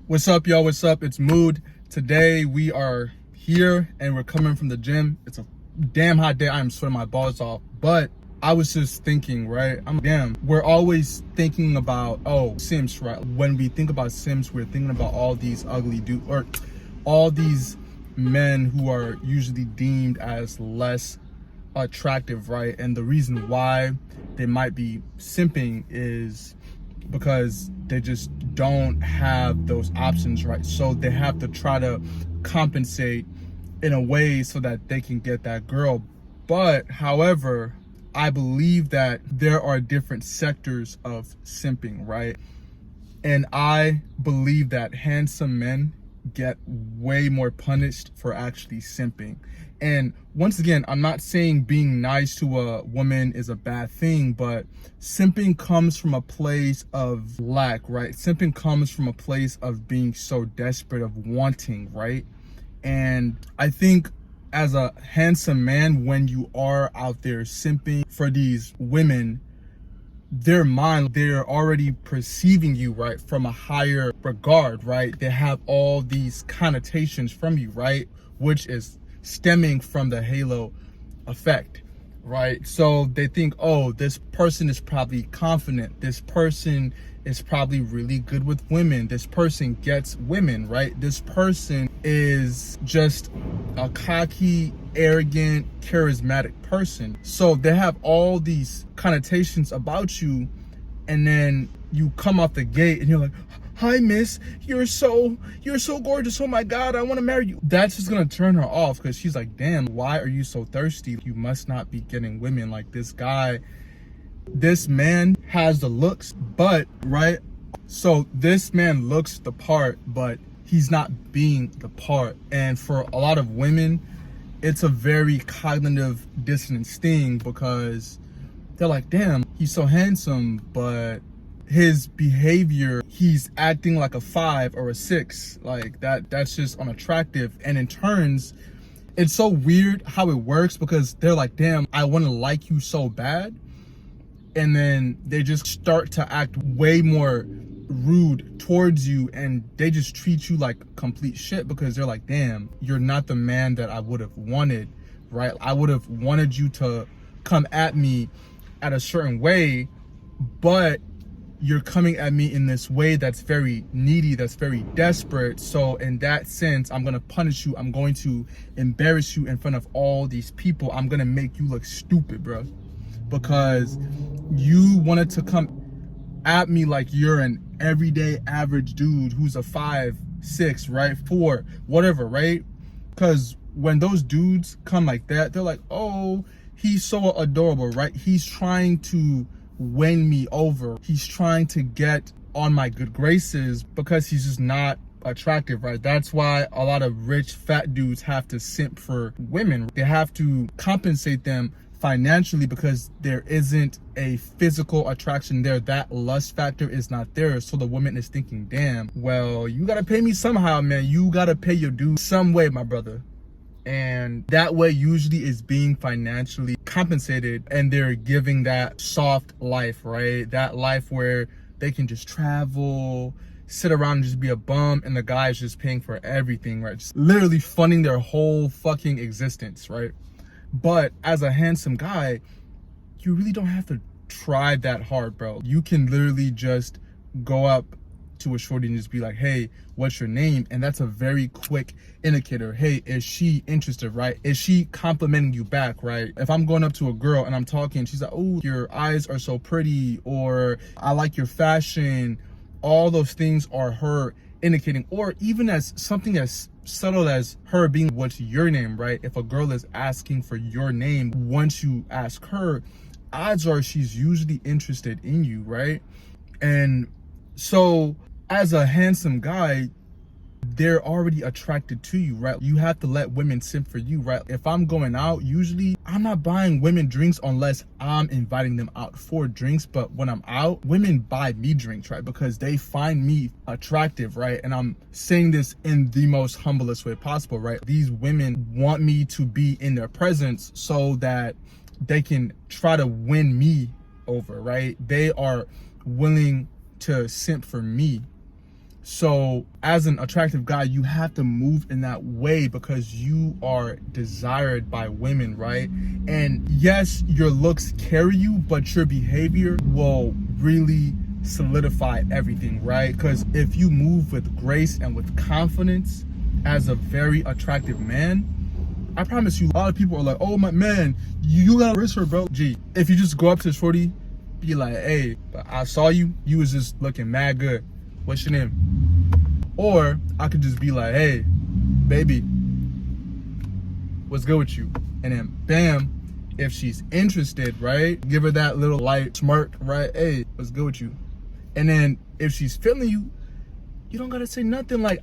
What's up, y'all? What's up? It's Mood. Today we are here and we're coming from the gym. It's a damn hot day. I'm sweating my balls off. But I was just thinking, right? We're always thinking about, simps, right? When we think about simps, we're thinking about all these ugly dudes or all these men who are usually deemed as less attractive, right? And the reason why they might be simping is because they just don't have those options, right? So they have to try to compensate in a way so that they can get that girl. But however, I believe that there are different sectors of simping, right? And I believe that handsome men get way more punished for actually simping. And once again, I'm not saying being nice to a woman is a bad thing, but simping comes from a place of lack, right? Simping comes from a place of being so desperate, of wanting, right? And I think as a handsome man, when you are out there simping for these women, their mind, they're already perceiving you, right, from a higher regard, right? They have all these connotations from you, right? Which is stemming from the halo effect, right? So they think, oh, this person is probably confident. This person is probably really good with women. This person gets women, right? This person is just a cocky, arrogant, charismatic person. So they have all these connotations about you, and then you come off the gate and you're like, hi miss, you're so gorgeous, oh my god, I want to marry you. That's just gonna turn her off, because she's like, damn, why are you so thirsty? You must not be getting women. Like, this guy, this man has the looks, but right, so this man looks the part, but he's not being the part. And for a lot of women, it's a very cognitive dissonance thing, because they're like, damn, he's so handsome, but his behavior, he's acting like a 5 or a 6. Like that's just unattractive. And in turns, it's so weird how it works, because they're like, damn, I want to like you so bad. And then they just start to act way more rude towards you, and they just treat you like complete shit, because they're like, damn, you're not the man that I would have wanted, right? I would have wanted you to come at me at a certain way, but you're coming at me in this way that's very needy, that's very desperate. So in that sense, I'm gonna punish you. I'm going to embarrass you in front of all these people. I'm gonna make you look stupid, bro, because you wanted to come at me like you're an everyday average dude who's a 5, 6, right, 4, whatever, right? Because when those dudes come like that, they're like, oh, he's so adorable, right? He's trying to win me over. He's trying to get on my good graces, because he's just not attractive, right? That's why a lot of rich fat dudes have to simp for women. They have to compensate them financially, because there isn't a physical attraction there. That lust factor is not there. So the woman is thinking, damn, well, you gotta pay me somehow, man. You gotta pay your dude some way, my brother. And that way usually is being financially compensated, and they're giving that soft life, right? That life where they can just travel, sit around and just be a bum, and the guy's just paying for everything, right? Just literally funding their whole fucking existence, right? But as a handsome guy, you really don't have to try that hard, bro. You can literally just go up to a shorty and just be like, hey, what's your name? And that's a very quick indicator. Hey, is she interested, right? Is she complimenting you back, right? If I'm going up to a girl and I'm talking, she's like, oh, your eyes are so pretty, or I like your fashion. All those things are her indicating. Or even as something as subtle as her being, what's your name, right? If a girl is asking for your name, once you ask her, odds are she's usually interested in you, right? And so as a handsome guy, they're already attracted to you, right? You have to let women simp for you, right? If I'm going out, usually I'm not buying women drinks unless I'm inviting them out for drinks. But when I'm out, women buy me drinks, right? Because they find me attractive, right? And I'm saying this in the most humblest way possible, right? These women want me to be in their presence so that they can try to win me over, right? They are willing to simp for me. So as an attractive guy, you have to move in that way because you are desired by women, right? And yes, your looks carry you, but your behavior will really solidify everything, right? Because if you move with grace and with confidence as a very attractive man, I promise you, a lot of people are like, oh my man, you gotta risk her, bro. Gee, if you just go up to shorty, be like, hey, I saw you was just looking mad good. What's your name? Or I could just be like, hey, baby, what's good with you? And then bam, if she's interested, right? Give her that little light smirk, right? Hey, what's good with you? And then if she's feeling you, you don't gotta say nothing. Like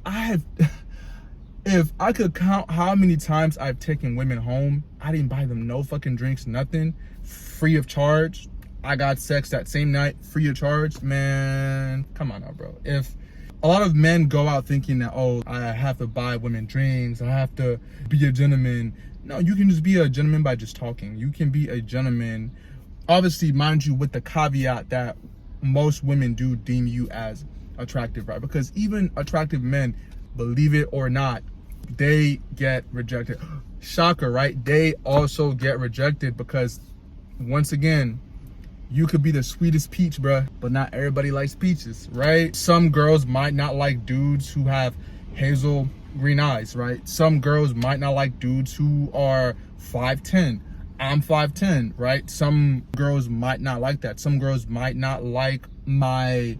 if I could count how many times I've taken women home, I didn't buy them no fucking drinks, nothing, free of charge. I got sex that same night, free of charge. Man, come on now, bro. If a lot of men go out thinking that, oh, I have to buy women drinks, I have to be a gentleman. No, you can just be a gentleman by just talking. You can be a gentleman, obviously, mind you, with the caveat that most women do deem you as attractive, right? Because even attractive men, believe it or not, they get rejected. Shocker, right? They also get rejected because, once again, you could be the sweetest peach, bruh, but not everybody likes peaches, right? Some girls might not like dudes who have hazel green eyes, right? Some girls might not like dudes who are 5'10". I'm 5'10", right? Some girls might not like that. Some girls might not like my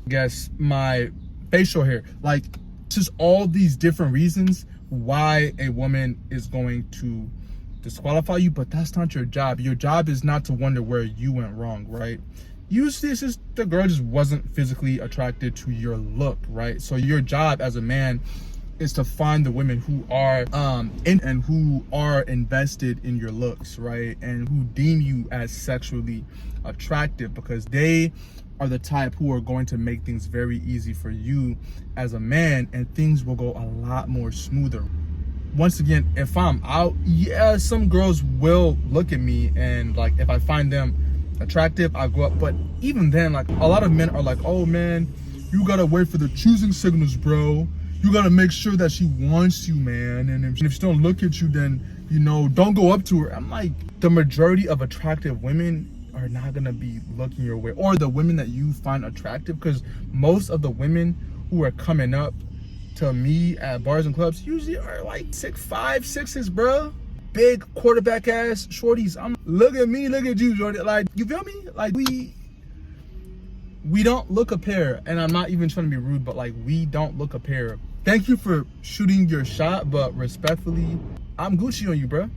facial hair. Like, just all these different reasons why a woman is going to disqualify you, but that's not your job. Your job is not to wonder where you went wrong, right? Usually it's just the girl just wasn't physically attracted to your look, right? So your job as a man is to find the women who are and who are invested in your looks, right? And who deem you as sexually attractive, because they are the type who are going to make things very easy for you as a man, and things will go a lot more smoother. Once again, if I'm out, yeah, some girls will look at me, and like if I find them attractive, I'll go up. But even then, like, a lot of men are like, oh man, you gotta wait for the choosing signals, bro. You gotta make sure that she wants you, man. And if she don't look at you, then, you know, don't go up to her. I'm like, the majority of attractive women are not gonna be looking your way, or the women that you find attractive, because most of the women who are coming up to me at bars and clubs usually are like 6'5", 6'6", bro. Big quarterback ass shorties. I'm look at me, look at you, shorty. Like, you feel me? Like, we don't look a pair, and I'm not even trying to be rude, but like, we don't look a pair. Thank you for shooting your shot, but respectfully, I'm Gucci on you, bro.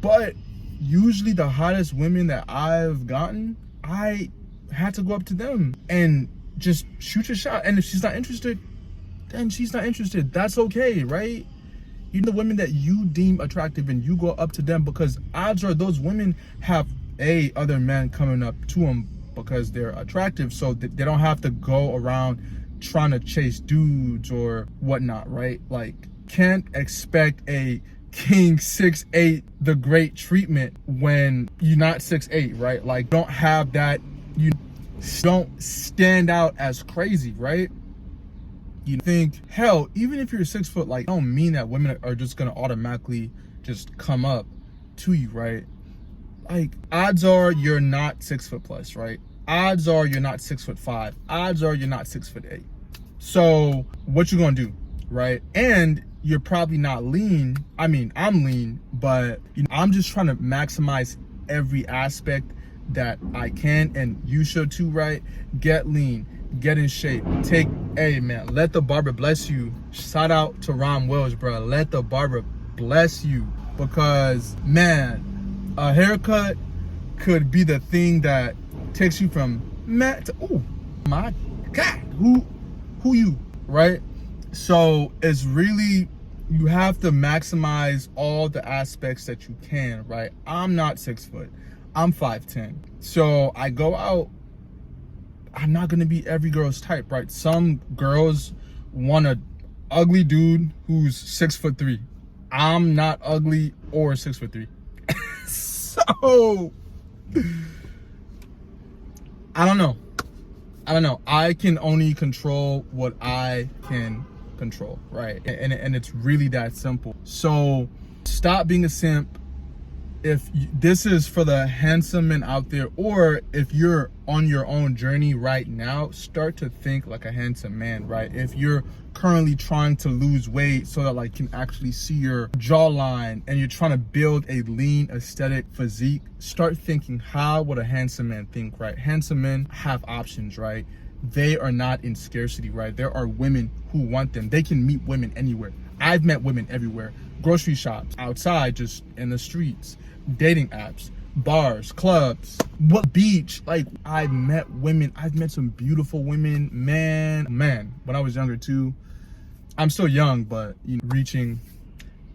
But usually the hottest women that I've gotten, I had to go up to them and just shoot your shot. And if she's not interested, then she's not interested. That's okay, right? You know, the women that you deem attractive, and you go up to them, because odds are those women have other men coming up to them because they're attractive, so they don't have to go around trying to chase dudes or whatnot, right? Like, can't expect a king 6'8" the great treatment when you're not 6'8", right? Like, don't have that. You don't stand out as crazy, right? You think, hell, even if you're 6 foot, like, I don't mean that women are just gonna automatically just come up to you, right? Like, odds are you're not 6 foot plus, right? Odds are you're not 6'5". Odds are you're not 6'8". So what you gonna do, right? And you're probably not lean. I mean, I'm lean, but you know, I'm just trying to maximize every aspect that I can, and you should too, right? Get lean, get in shape, hey man, let the barber bless you. Shout out to Ron Wells, bro. Let the barber bless you, because man, a haircut could be the thing that takes you from Matt to, oh my God, who you, right? So it's really, you have to maximize all the aspects that you can, right? I'm not 6 foot, I'm 5'10". So I go out, I'm not gonna be every girl's type, right? Some girls want a ugly dude who's 6'3". I'm not ugly or 6'3". So I don't know. I don't know. I can only control what I can control, right? And it's really that simple. So stop being a simp. If this is for the handsome men out there, or if you're on your own journey right now, start to think like a handsome man, right? If you're currently trying to lose weight so that like you can actually see your jawline and you're trying to build a lean aesthetic physique, start thinking, how would a handsome man think, right? Handsome men have options, right? They are not in scarcity, right? There are women who want them. They can meet women anywhere. I've met women everywhere. Grocery shops, outside, just in the streets, dating apps, bars, clubs, what beach. Like, I've met women. I've met some beautiful women, man, when I was younger too. I'm still young, but you know, reaching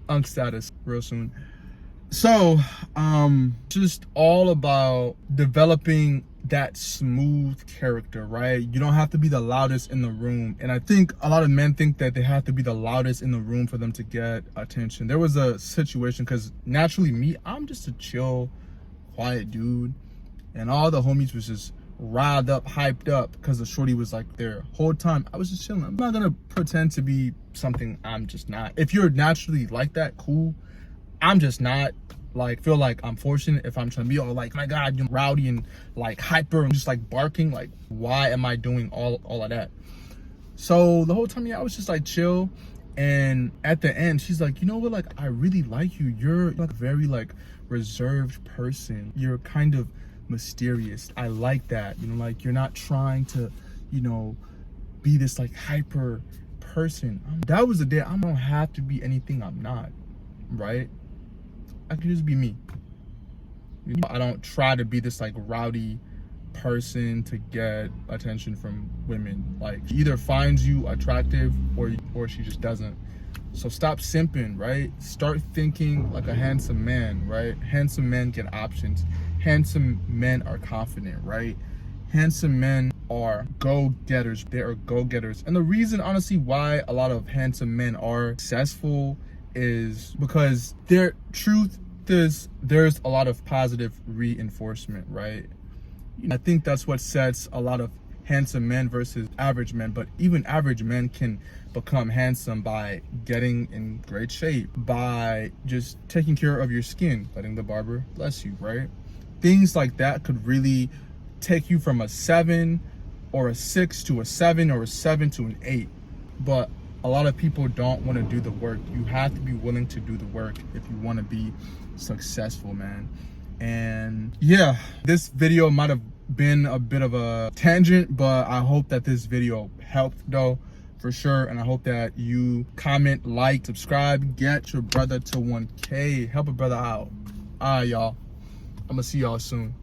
unk status real soon. So just all about developing that smooth character, right? You don't have to be the loudest in the room. And I think a lot of men think that they have to be the loudest in the room for them to get attention. There was a situation, because naturally me, I'm just a chill, quiet dude, and all the homies was just riled up, hyped up, because the shorty was like there whole time. I was just chilling. I'm not gonna pretend to be something I'm just not. If you're naturally like that, cool. I'm just not. Like, feel like I'm fortunate if I'm trying to be all like, my God, you're rowdy and like hyper and just like barking. Like, why am I doing all of that? So the whole time, yeah, I was just like chill. And at the end, she's like, you know what? Like, I really like you. You're like a very like reserved person. You're kind of mysterious. I like that. You know, like, you're not trying to, you know, be this like hyper person. That was the day. I don't have to be anything I'm not, right? I can just be me. You know, I don't try to be this like rowdy person to get attention from women. Like, she either finds you attractive or she just doesn't. So stop simping, right? Start thinking like a handsome man, right? Handsome men get options. Handsome men are confident, right? Handsome men are go-getters. They are go-getters. And the reason, honestly, why a lot of handsome men are successful is because their truth is there's a lot of positive reinforcement, right? I think that's what sets a lot of handsome men versus average men. But even average men can become handsome by getting in great shape, by just taking care of your skin, letting the barber bless you, right? Things like that could really take you from a 7 or a 6 to a 7 or a 7 to an 8. But a lot of people don't want to do the work. You have to be willing to do the work if you want to be successful, man. And yeah, this video might have been a bit of a tangent, but I hope that this video helped though, for sure. And I hope that you comment, like, subscribe, get your brother to 1K, help a brother out. All right, y'all, I'm gonna see y'all soon.